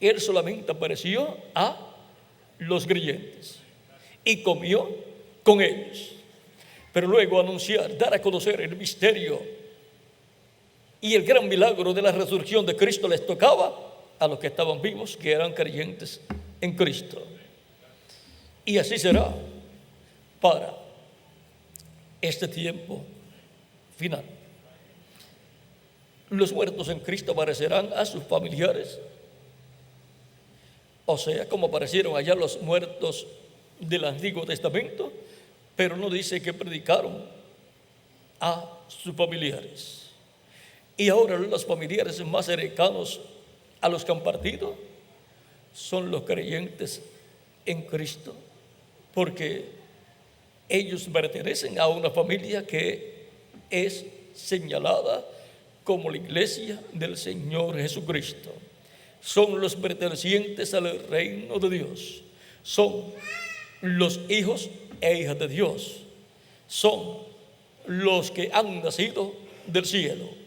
S2: Él solamente apareció a los creyentes y comió con ellos. Pero luego anunciar, dar a conocer el misterio y el gran milagro de la resurrección de Cristo les tocaba a los que estaban vivos, que eran creyentes en Cristo. Y así será para este tiempo final. Los muertos en Cristo aparecerán a sus familiares, o sea, como aparecieron allá los muertos del Antiguo Testamento, pero no dice que predicaron a sus familiares. Y ahora los familiares más cercanos a los que han partido son los creyentes en Cristo, porque ellos pertenecen a una familia que es señalada como la iglesia del Señor Jesucristo. Son los pertenecientes al reino de Dios, son los hijos e hijas de Dios, son los que han nacido del cielo.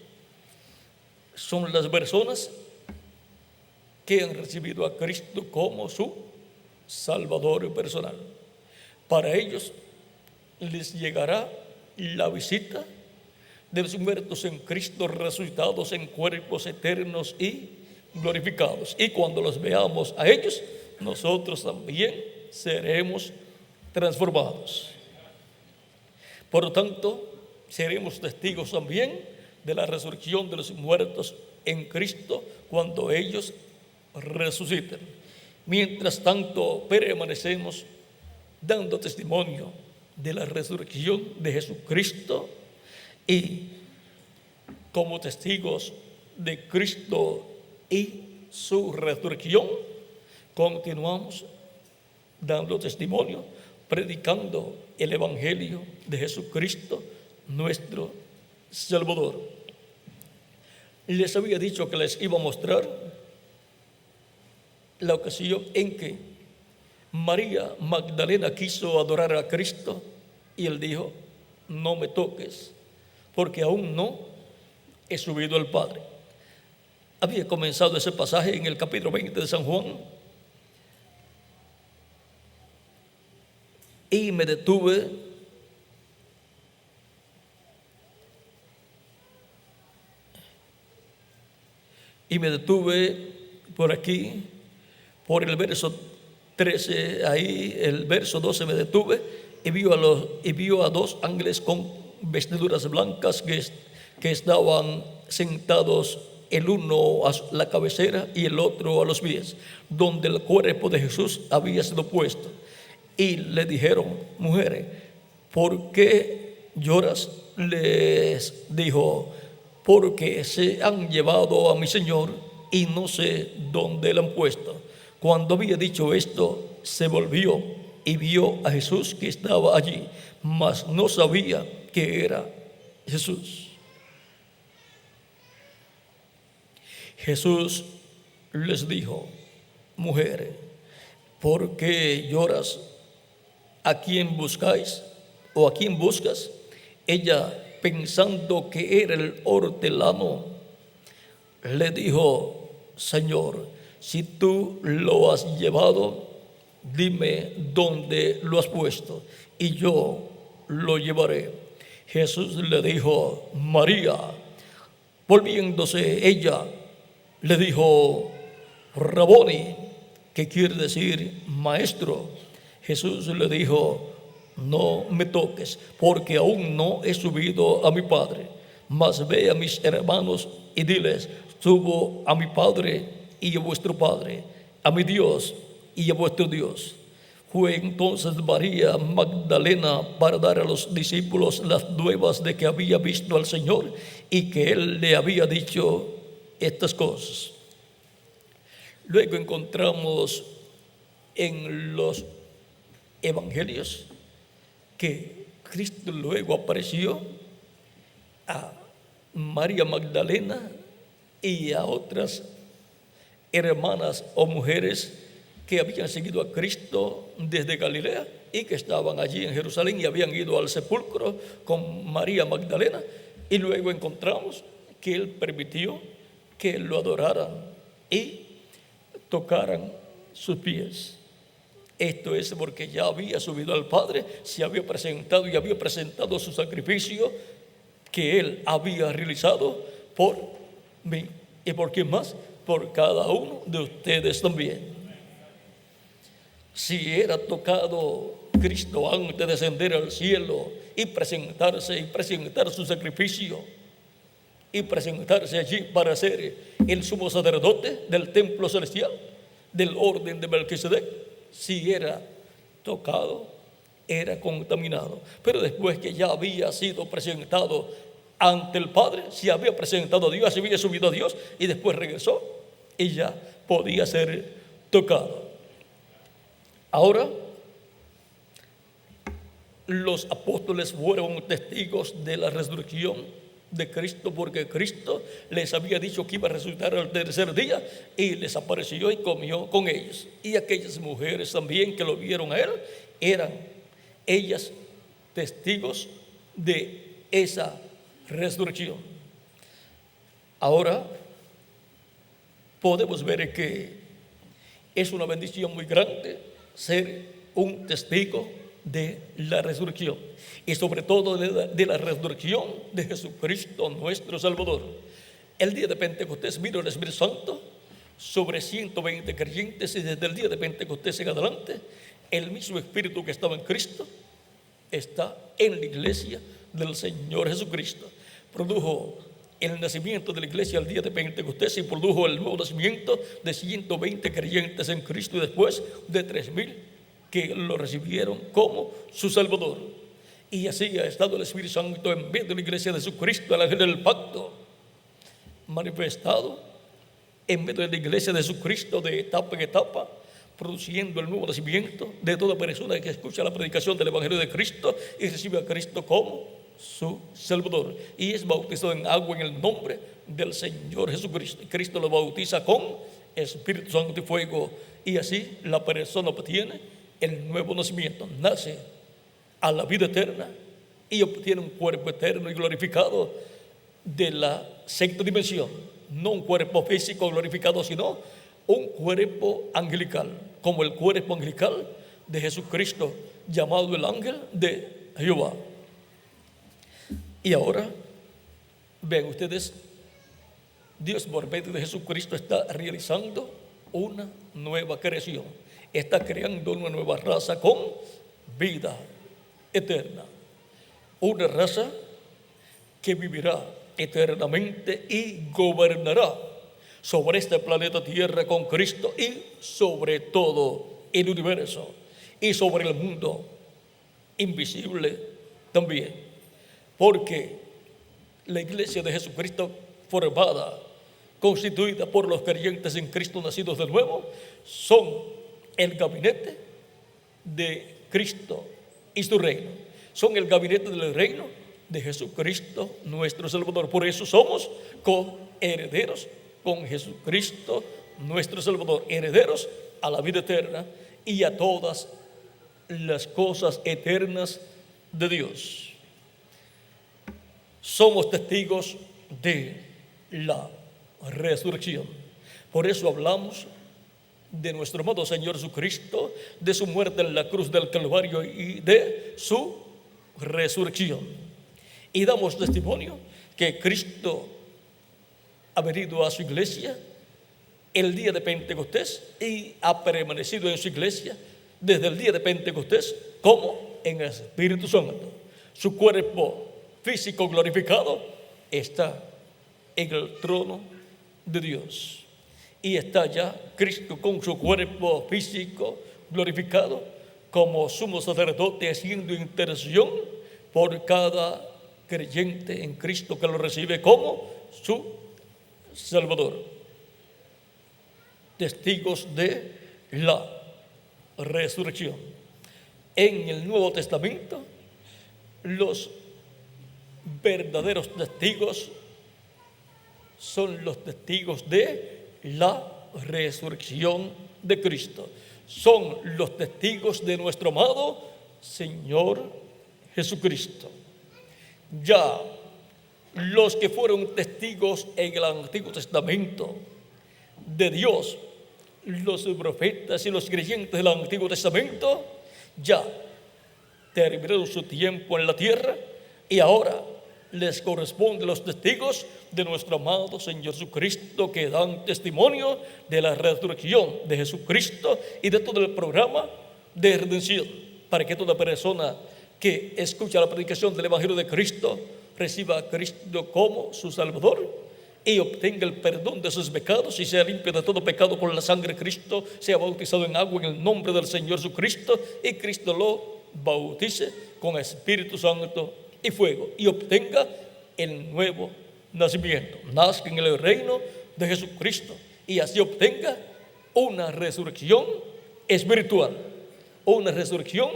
S2: Son las personas que han recibido a Cristo como su Salvador personal. Para ellos les llegará la visita de los muertos en Cristo, resucitados en cuerpos eternos y glorificados. Y cuando los veamos a ellos, nosotros también seremos transformados. Por lo tanto, seremos testigos también de la resurrección de los muertos en Cristo cuando ellos resuciten. Mientras tanto, permanecemos dando testimonio de la resurrección de Jesucristo y como testigos de Cristo y su resurrección, continuamos dando testimonio, predicando el Evangelio de Jesucristo, nuestro Salvador. Les había dicho que les iba a mostrar la ocasión en que María Magdalena quiso adorar a Cristo y él dijo: no me toques, porque aún no he subido al Padre. Había comenzado ese pasaje en el capítulo 20 de San Juan y me detuve por aquí, por el verso 13, ahí el verso 12 me detuve y vio a dos ángeles con vestiduras blancas que estaban sentados, el uno a la cabecera y el otro a los pies, donde el cuerpo de Jesús había sido puesto. Y le dijeron: mujeres, ¿por qué lloras? Les dijo: porque se han llevado a mi Señor y no sé dónde lo han puesto. Cuando había dicho esto, se volvió y vio a Jesús que estaba allí, mas no sabía que era Jesús. Jesús les dijo: mujeres, ¿por qué lloras? ¿A quién buscáis o a quién buscas? Ella, pensando que era el hortelano, le dijo: Señor, si tú lo has llevado, dime dónde lo has puesto y yo lo llevaré. Jesús le dijo: María. Volviéndose ella, le dijo: Raboni, que quiere decir maestro. Jesús le dijo: no me toques, porque aún no he subido a mi Padre, mas ve a mis hermanos y diles: subo a mi Padre y a vuestro Padre, a mi Dios y a vuestro Dios. Fue entonces María Magdalena para dar a los discípulos las nuevas de que había visto al Señor y que Él le había dicho estas cosas. Luego encontramos en los evangelios que Cristo luego apareció a María Magdalena y a otras hermanas o mujeres que habían seguido a Cristo desde Galilea y que estaban allí en Jerusalén y habían ido al sepulcro con María Magdalena. Y luego encontramos que Él permitió que lo adoraran y tocaran sus pies. Esto es porque ya había subido al Padre, se había presentado y había presentado su sacrificio que Él había realizado por mí. ¿Y por quién más? Por cada uno de ustedes también. Si era tocado Cristo antes de ascender al cielo y presentar su sacrificio y presentarse allí para ser el sumo sacerdote del templo celestial, del orden de Melquisedec, si era tocado, era contaminado. Pero después que ya había sido presentado ante el Padre, se había presentado a Dios, se había subido a Dios y después regresó y ya podía ser tocado. Ahora, los apóstoles fueron testigos de la resurrección de Cristo, porque Cristo les había dicho que iba a resucitar al tercer día y les apareció y comió con ellos. Y aquellas mujeres también que lo vieron a Él, eran ellas testigos de esa resurrección. Ahora podemos ver que es una bendición muy grande ser un testigo de la resurrección y sobre todo de la resurrección de Jesucristo nuestro Salvador. El día de Pentecostés vino el Espíritu Santo sobre 120 creyentes, y desde el día de Pentecostés en adelante, el mismo Espíritu que estaba en Cristo está en la iglesia del Señor Jesucristo. Produjo el nacimiento de la iglesia al día de Pentecostés y produjo el nuevo nacimiento de 120 creyentes en Cristo, y después de 3,000 que lo recibieron como su Salvador. Y así ha estado el Espíritu Santo en medio de la iglesia de Jesucristo, el ángel del pacto, manifestado en medio de la iglesia de Jesucristo de etapa en etapa, produciendo el nuevo nacimiento de toda persona que escucha la predicación del Evangelio de Cristo y recibe a Cristo como su Salvador, y es bautizado en agua en el nombre del Señor Jesucristo. Y Cristo lo bautiza con Espíritu Santo y fuego, y así la persona obtiene el nuevo nacimiento, nace a la vida eterna y obtiene un cuerpo eterno y glorificado de la sexta dimensión. No un cuerpo físico glorificado, sino un cuerpo angelical, como el cuerpo angelical de Jesucristo, llamado el ángel de Jehová. Y ahora, vean ustedes, Dios por medio de Jesucristo está realizando una nueva creación. Está creando una nueva raza con vida eterna. Una raza que vivirá eternamente y gobernará sobre este planeta Tierra con Cristo y sobre todo el universo y sobre el mundo invisible también. Porque la iglesia de Jesucristo, formada, constituida por los creyentes en Cristo nacidos de nuevo, son el gabinete de Cristo y su reino. Son el gabinete del reino de Jesucristo nuestro Salvador. Por eso somos coherederos con Jesucristo nuestro Salvador, herederos a la vida eterna y a todas las cosas eternas de Dios. Somos testigos de la resurrección. Por eso hablamos de nuestro amado Señor Jesucristo, de su muerte en la cruz del Calvario y de su resurrección. Y damos testimonio que Cristo ha venido a su iglesia el día de Pentecostés y ha permanecido en su iglesia desde el día de Pentecostés como en el Espíritu Santo. Su cuerpo físico glorificado está en el trono de Dios, y está ya Cristo con su cuerpo físico glorificado como sumo sacerdote, haciendo intercesión por cada creyente en Cristo que lo recibe como su Salvador. Testigos de la resurrección. En el Nuevo Testamento, los verdaderos testigos son los testigos de la resurrección de Cristo. Son los testigos de nuestro amado Señor Jesucristo. Ya los que fueron testigos en el Antiguo Testamento de Dios, los profetas y los creyentes del Antiguo Testamento, ya terminaron su tiempo en la tierra, y ahora les corresponde a los testigos de nuestro amado Señor Jesucristo, que dan testimonio de la resurrección de Jesucristo y de todo el programa de redención, para que toda persona que escucha la predicación del Evangelio de Cristo reciba a Cristo como su Salvador y obtenga el perdón de sus pecados y sea limpio de todo pecado por la sangre de Cristo, sea bautizado en agua en el nombre del Señor Jesucristo, y Cristo lo bautice con Espíritu Santo y fuego, y obtenga el nuevo nacimiento, nazca en el reino de Jesucristo, y así obtenga una resurrección espiritual, una resurrección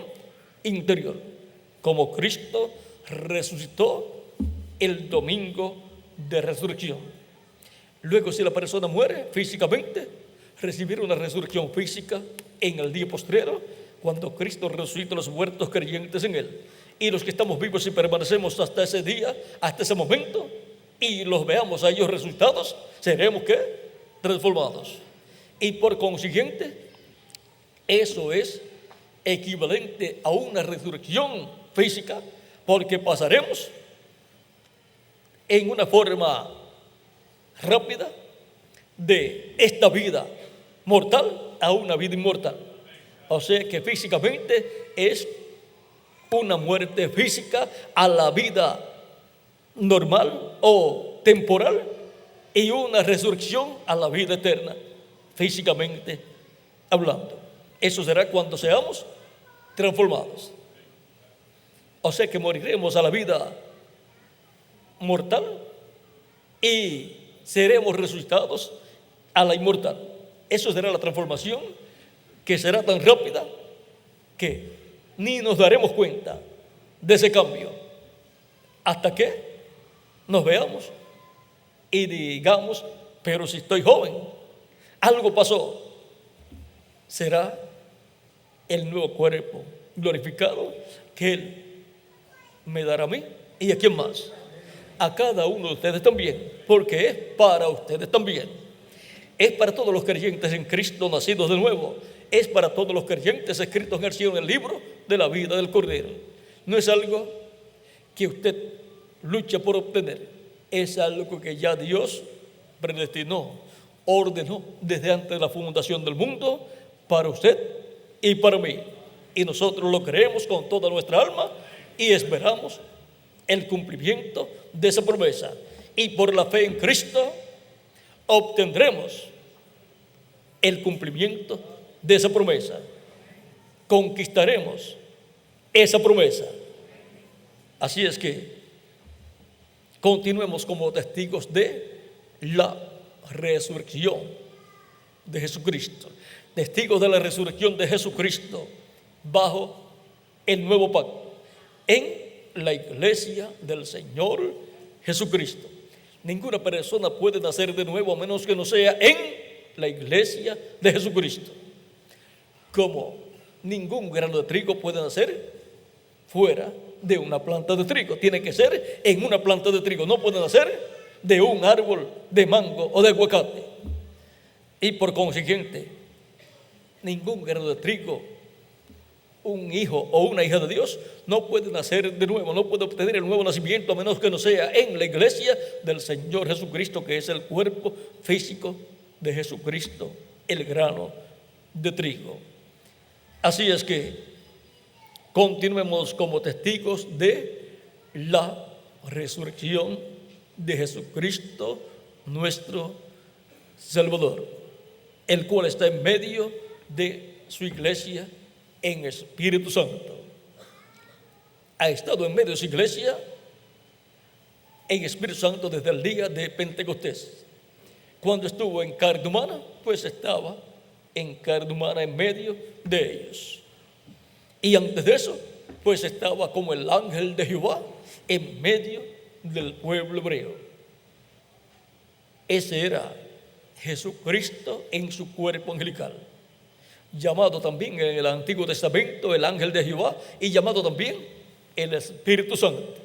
S2: interior, como Cristo resucitó el domingo de resurrección. Luego, si la persona muere físicamente, recibirá una resurrección física en el día postrero, cuando Cristo resucita a los muertos creyentes en Él. Y los que estamos vivos y permanecemos hasta ese día, hasta ese momento, y los veamos a ellos resultados, seremos ¿qué? Transformados. Y por consiguiente, eso es equivalente a una resurrección física, porque pasaremos en una forma rápida de esta vida mortal a una vida inmortal. O sea que físicamente es una muerte física a la vida normal o temporal y una resurrección a la vida eterna, físicamente hablando. Eso será cuando seamos transformados. O sea que moriremos a la vida mortal y seremos resucitados a la inmortal. Eso será la transformación, que será tan rápida que ni nos daremos cuenta de ese cambio hasta que nos veamos y digamos, pero si estoy joven, algo pasó. Será el nuevo cuerpo glorificado que Él me dará a mí y a quién más, a cada uno de ustedes también, porque es para ustedes también. Es para todos los creyentes en Cristo nacidos de nuevo. Es para todos los creyentes escritos en el cielo en el libro de la vida del Cordero. No es algo que usted lucha por obtener, es algo que ya Dios predestinó, ordenó desde antes de la fundación del mundo para usted y para mí. Y nosotros lo creemos con toda nuestra alma y esperamos el cumplimiento de esa promesa. Y por la fe en Cristo obtendremos el cumplimiento de esa promesa. Conquistaremos esa promesa. Así es que continuemos como testigos de la resurrección de Jesucristo. Testigos de la resurrección de Jesucristo bajo el nuevo pacto en la iglesia del Señor Jesucristo. Ninguna persona puede nacer de nuevo a menos que no sea en la iglesia de Jesucristo. Como ningún grano de trigo puede nacer fuera de una planta de trigo, tiene que ser en una planta de trigo, no puede nacer de un árbol de mango o de aguacate. Y por consiguiente, ningún grano de trigo, un hijo o una hija de Dios, no puede nacer de nuevo, no puede obtener el nuevo nacimiento a menos que no sea en la iglesia del Señor Jesucristo, que es el cuerpo físico de Jesucristo, el grano de trigo. Así es que continuemos como testigos de la resurrección de Jesucristo, nuestro Salvador, el cual está en medio de su iglesia en Espíritu Santo. Ha estado en medio de su iglesia en Espíritu Santo desde el día de Pentecostés. Cuando estuvo en carne humana, pues estaba en carne humana en medio de ellos. Y antes de eso, pues estaba como el ángel de Jehová en medio del pueblo hebreo. Ese era Jesucristo en su cuerpo angelical, llamado también en el Antiguo Testamento el ángel de Jehová y llamado también el Espíritu Santo.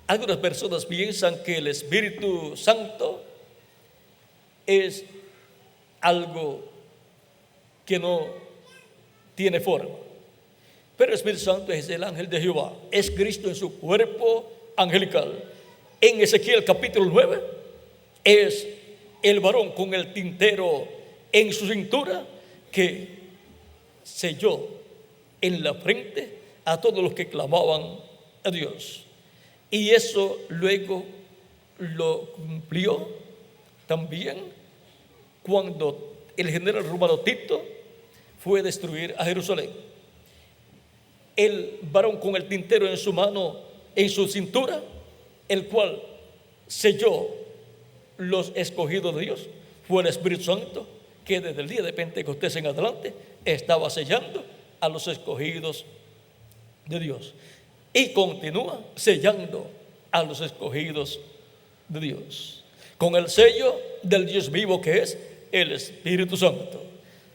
S2: Algunas personas piensan que el Espíritu Santo es algo que no tiene forma, pero el Espíritu Santo es el ángel de Jehová, es Cristo en su cuerpo angelical. En Ezequiel capítulo 9 es el varón con el tintero en su cintura que selló en la frente a todos los que clamaban a Dios. Y eso luego lo cumplió también cuando el general romano Tito fue a destruir a Jerusalén. El varón con el tintero en su mano, en su cintura, el cual selló los escogidos de Dios, fue el Espíritu Santo, que desde el día de Pentecostés en adelante estaba sellando a los escogidos de Dios y continúa sellando a los escogidos de Dios con el sello del Dios vivo, que es el Espíritu Santo.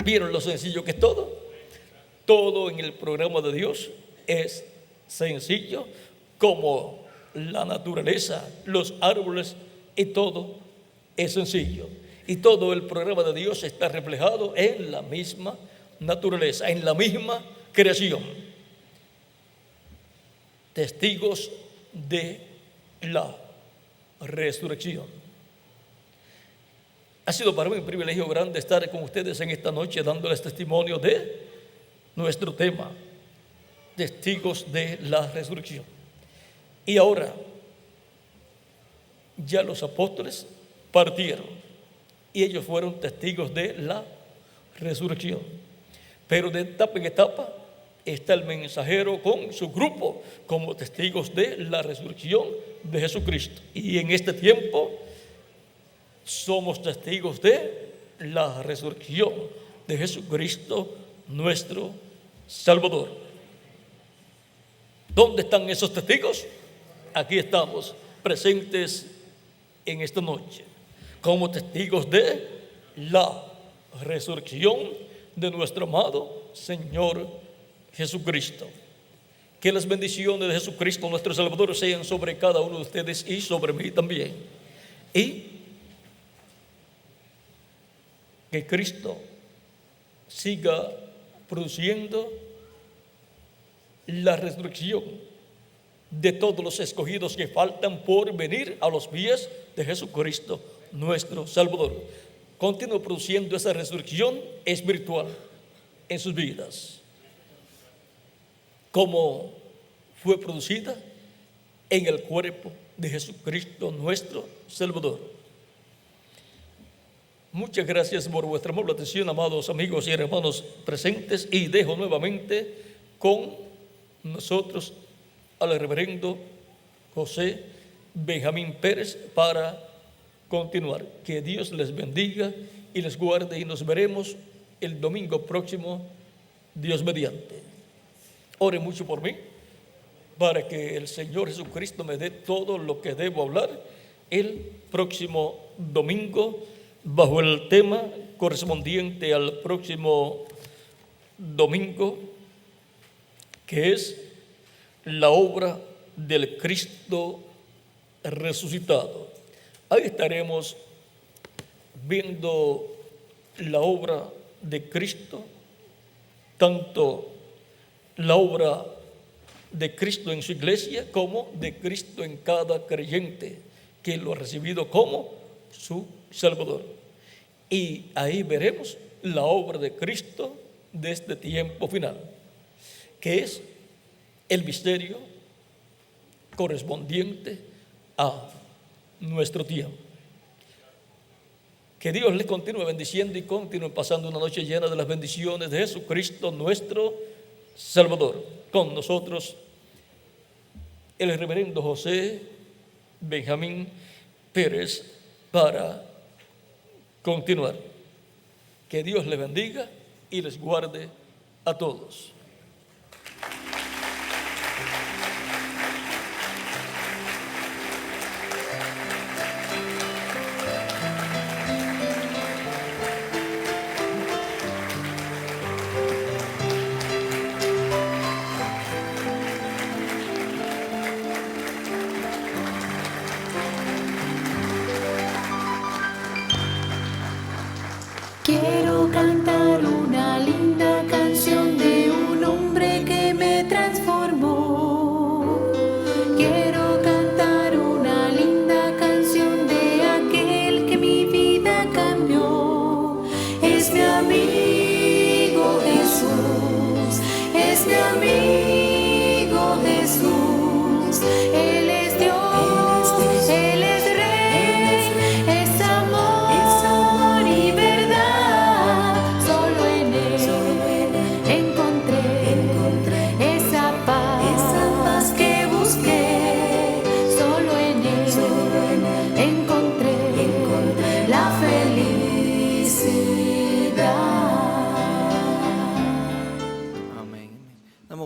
S2: ¿Vieron lo sencillo que es todo? Todo en el programa de Dios es sencillo, como la naturaleza, los árboles, y todo es sencillo. Y todo el programa de Dios está reflejado en la misma naturaleza, en la misma creación. Testigos de la resurrección. Ha sido para mí un privilegio grande estar con ustedes en esta noche dándoles testimonio de nuestro tema, testigos de la resurrección. Y ahora, ya los apóstoles partieron y ellos fueron testigos de la resurrección. Pero de etapa en etapa está el mensajero con su grupo como testigos de la resurrección de Jesucristo. Y en este tiempo somos testigos de la resurrección de Jesucristo, nuestro Salvador. ¿Dónde están esos testigos? Aquí estamos presentes en esta noche como testigos de la resurrección de nuestro amado Señor Jesucristo. Que las bendiciones de Jesucristo, nuestro Salvador, sean sobre cada uno de ustedes y sobre mí también. Y que Cristo siga produciendo la resurrección de todos los escogidos que faltan por venir a los pies de Jesucristo, nuestro Salvador. Continúe produciendo esa resurrección espiritual en sus vidas, como fue producida en el cuerpo de Jesucristo, nuestro Salvador. Muchas gracias por vuestra amable atención, amados amigos y hermanos presentes, y dejo nuevamente con nosotros al reverendo José Benjamín Pérez para continuar. Que Dios les bendiga y les guarde, y nos veremos el domingo próximo, Dios mediante. Ore mucho por mí para que el Señor Jesucristo me dé todo lo que debo hablar el próximo domingo bajo el tema correspondiente al próximo domingo, que es la obra del Cristo resucitado. Ahí estaremos viendo la obra de Cristo, tanto la obra de Cristo en su iglesia como de Cristo en cada creyente que lo ha recibido como su Salvador. Y ahí veremos la obra de Cristo de este tiempo final, que es el misterio correspondiente a nuestro tiempo. Que Dios les continúe bendiciendo y continúe pasando una noche llena de las bendiciones de Jesucristo, nuestro Salvador. Con nosotros el reverendo José Benjamín Pérez para continuar. Que Dios les bendiga y les guarde a todos.